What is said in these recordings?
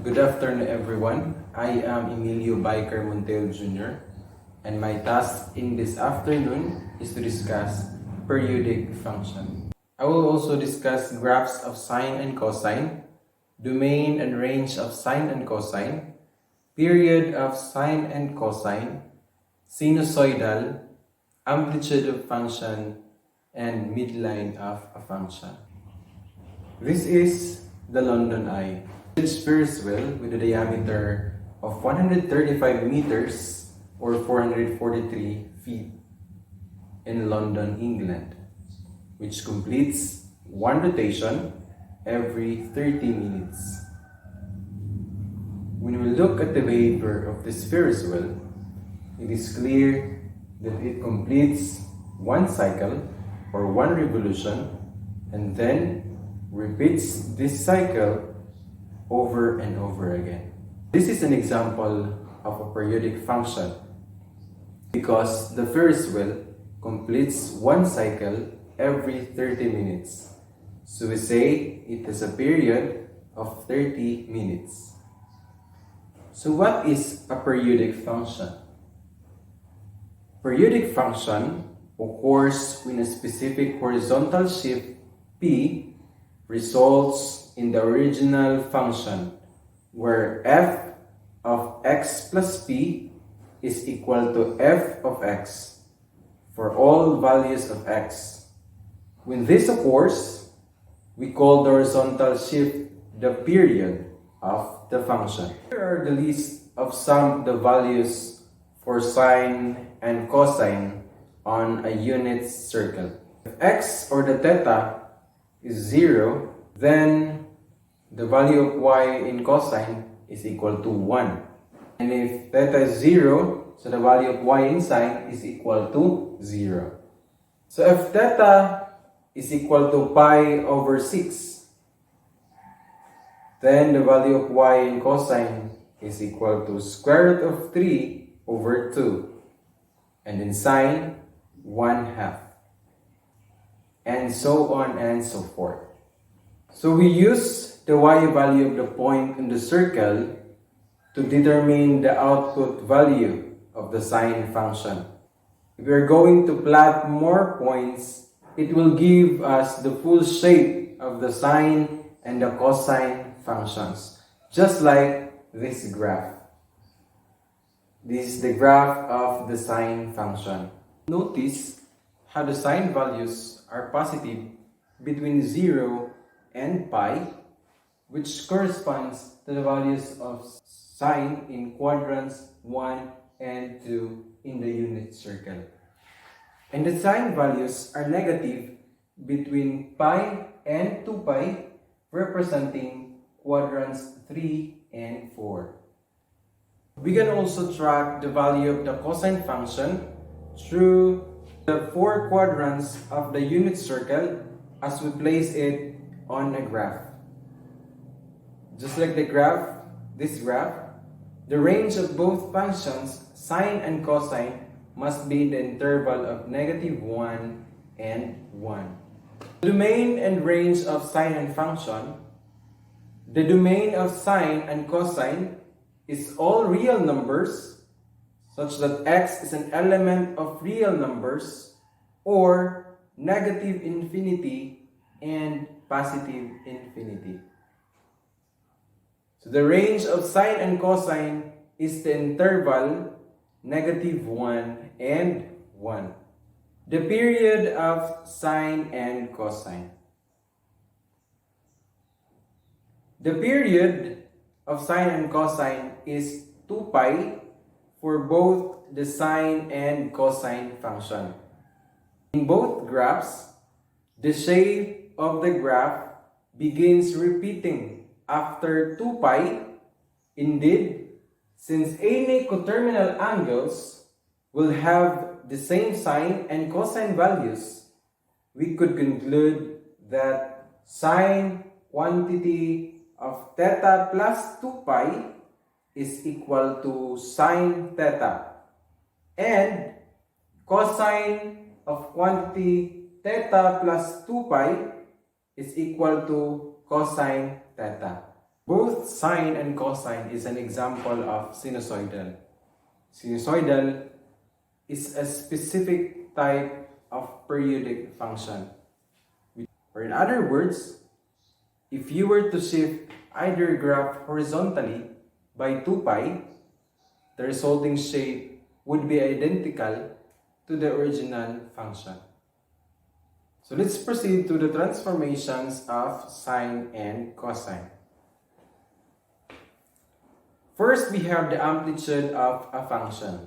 Good afternoon, everyone. I am Emilio Biker Monteo Jr. and my task in this afternoon is to discuss periodic function. I will also discuss graphs of sine and cosine, domain and range of sine and cosine, period of sine and cosine, sinusoidal, amplitude of function, and midline of a function. This is the London Eye. It's Ferris wheel with a diameter of 135 meters or 443 feet in London, England, which completes one rotation every 30 minutes. When we look at the behavior of this Ferris wheel, it is clear that it completes one cycle or one revolution and then repeats this cycle over and over again. This is an example of a periodic function because the Ferris wheel completes one cycle every 30 minutes. So we say it has a period of 30 minutes. So what is a periodic function? Periodic function occurs when a specific horizontal shift P results in the original function where f of x plus p is equal to f of x for all values of x. When this occurs, we call the horizontal shift the period of the function. Here are the list of some of the values for sine and cosine on a unit circle. If x or the theta is 0, then the value of y in cosine is equal to 1. And if theta is 0, so the value of y in sine is equal to 0. So if theta is equal to pi over 6, then the value of y in cosine is equal to square root of 3 over 2. And in sine, 1/2. And so on and so forth. So we use the y value of the point in the circle to determine the output value of the sine function. If we are going to plot more points, it will give us the full shape of the sine and the cosine functions, just like this graph. This is the graph of the sine function. Notice how the sine values are positive between 0 and pi, which corresponds to the values of sine in quadrants 1 and 2 in the unit circle. And the sine values are negative between pi and 2 pi, representing quadrants 3 and 4. We can also track the value of the cosine function through the 4 quadrants of the unit circle as we place it on a graph. Just like this graph, the range of both functions, sine and cosine, must be in the interval of -1 and 1. The domain and range of sine and function. The domain of sine and cosine is all real numbers such that x is an element of real numbers or negative infinity and positive infinity. So the range of sine and cosine is the interval -1 and 1. The period of sine and cosine. The period of sine and cosine is 2 pi for both the sine and cosine function. In both graphs, the shape of the graph begins repeating after 2 pi. Indeed, since any coterminal angles will have the same sine and cosine values, we could conclude that sine quantity of theta plus 2 pi is equal to sine theta, and cosine of quantity theta plus 2 pi is equal to cosine theta. Both sine and cosine is an example of sinusoidal. Sinusoidal is a specific type of periodic function. Or in other words, if you were to shift either graph horizontally by 2 pi, the resulting shape would be identical to the original function. So let's proceed to the transformations of sine and cosine. First, we have the amplitude of a function.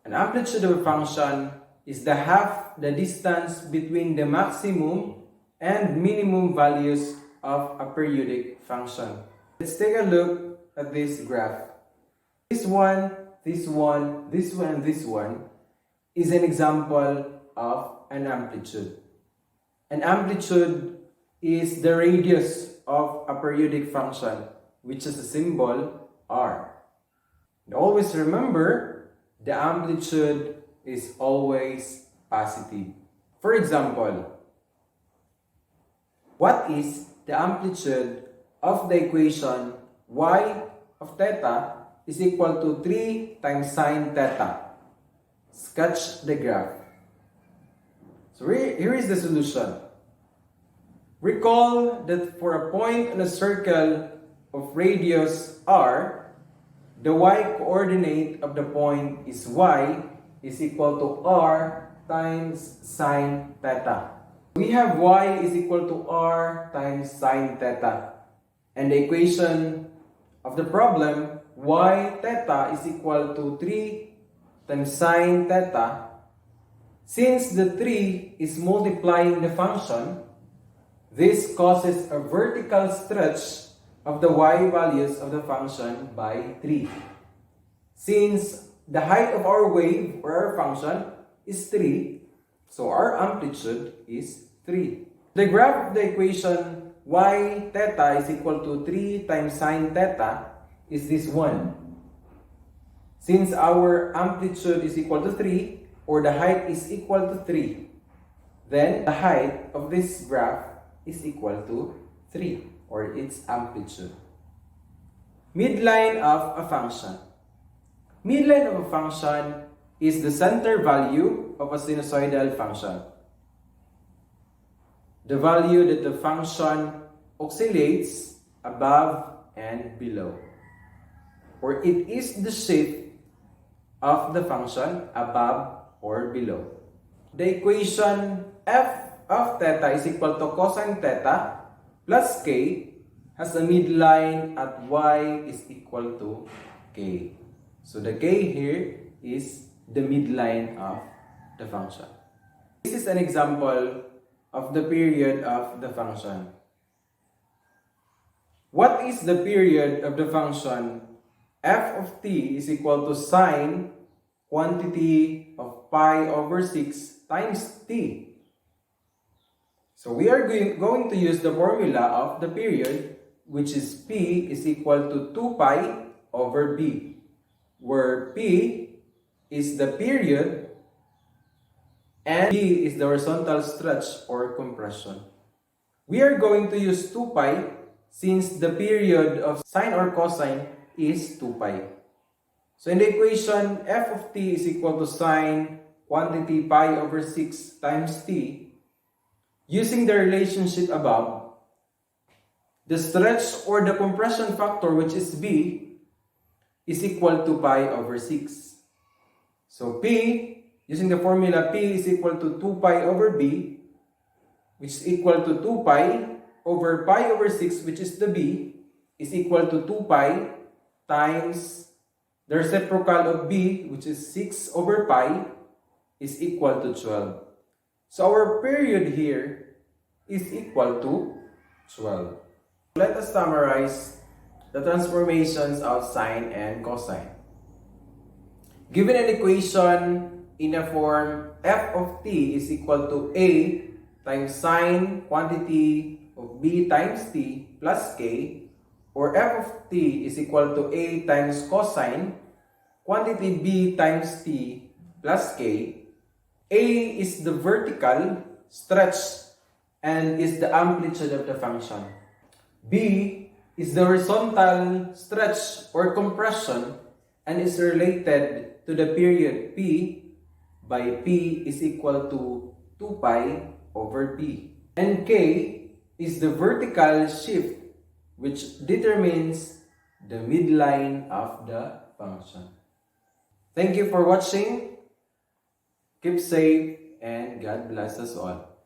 An amplitude of a function is the distance between the maximum and minimum values of a periodic function. Let's take a look at this graph. This one, this one, this one, and this one is an example of an amplitude. An amplitude is the radius of a periodic function, which is a symbol r. And always remember, the amplitude is always positive. For example, what is the amplitude of the equation y of theta is equal to 3 times sine theta? Sketch the graph. So here is the solution. Recall that for a point on a circle of radius r, the y-coordinate of the point is y is equal to r times sine theta. We have y is equal to r times sine theta. And the equation of the problem, y theta is equal to 3 times sine theta. Since the 3 is multiplying the function, this causes a vertical stretch of the y values of the function by 3. Since the height of our wave or our function is 3, so our amplitude is 3. The graph of the equation y theta is equal to 3 times sine theta is this one. Since our amplitude is equal to 3, or the height is equal to 3, then the height of this graph is equal to 3, or its amplitude. Midline of a function. Midline of a function is the center value of a sinusoidal function. The value that the function oscillates above and below. Or it is the shape of the function above or below. The equation f of theta is equal to cosine theta plus k has a midline at y is equal to k. So the k here is the midline of the function. This is an example of the period of the function. What is the period of the function f of t is equal to sine quantity of pi over 6 times t? So we are going to use the formula of the period, which is p is equal to 2 pi over b, where p is the period and b is the horizontal stretch or compression. We are going to use 2 pi since the period of sine or cosine is 2 pi. So in the equation, f of t is equal to sine quantity pi over 6 times t. Using the relationship above, the stretch or the compression factor, which is b, is equal to pi over 6. So p, using the formula p is equal to 2 pi over b, which is equal to 2 pi over 6, which is the b, is equal to 2 pi times the reciprocal of b, which is 6 over pi, is equal to 12. So our period here is equal to 12. Let us summarize the transformations of sine and cosine. Given an equation in a form f of t is equal to a times sine quantity of b times t plus k, or f of t is equal to a times cosine quantity b times t plus k. A is the vertical stretch and is the amplitude of the function. B is the horizontal stretch or compression and is related to the period P by P is equal to 2 pi over B. And K is the vertical shift which determines the midline of the function. Thank you for watching. Keep safe and God bless us all.